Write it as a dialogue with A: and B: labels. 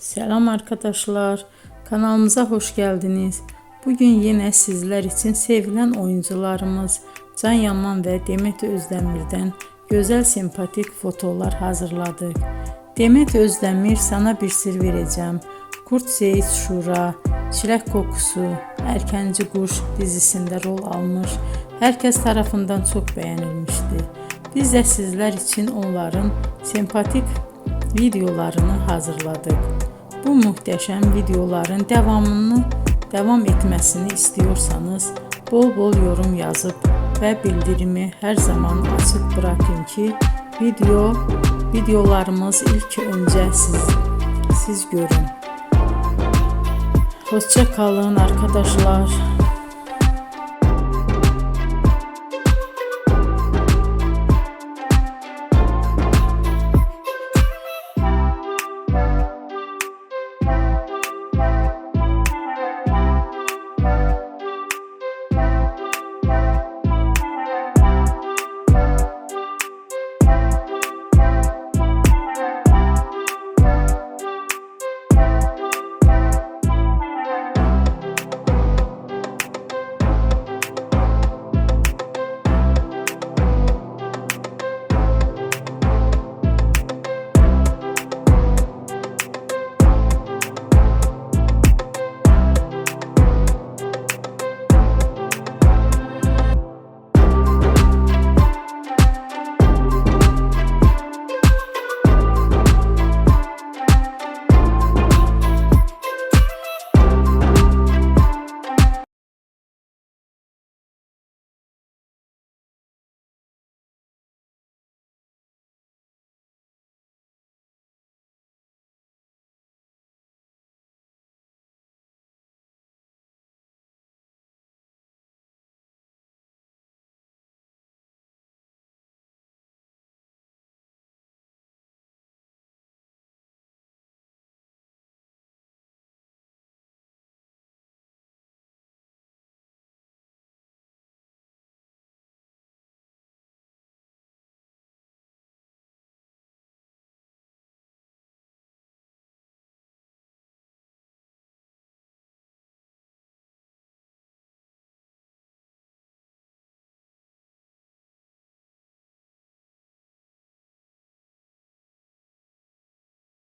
A: Selam arkadaşlar, kanalımıza hoş geldiniz. Bugün yine sizler için sevilen oyuncularımız Can Yaman ve Demet Özdemir'den güzel sempatik fotolar hazırladık. Demet Özdemir Sana Bir Sır Vereceğim, Kurt Seyit Şura, Çilek Kokusu, Erkenci Kuş dizisinde rol almış. Herkes tarafından çok beğenilmişti. Biz de sizler için onların sempatik videolarını hazırladık. Bu muhteşem videoların devam etmesini istiyorsanız bol bol yorum yazıp ve bildirimi her zaman açık bırakın ki videolarımız ilk önce siz görün. Hoşça kalın arkadaşlar.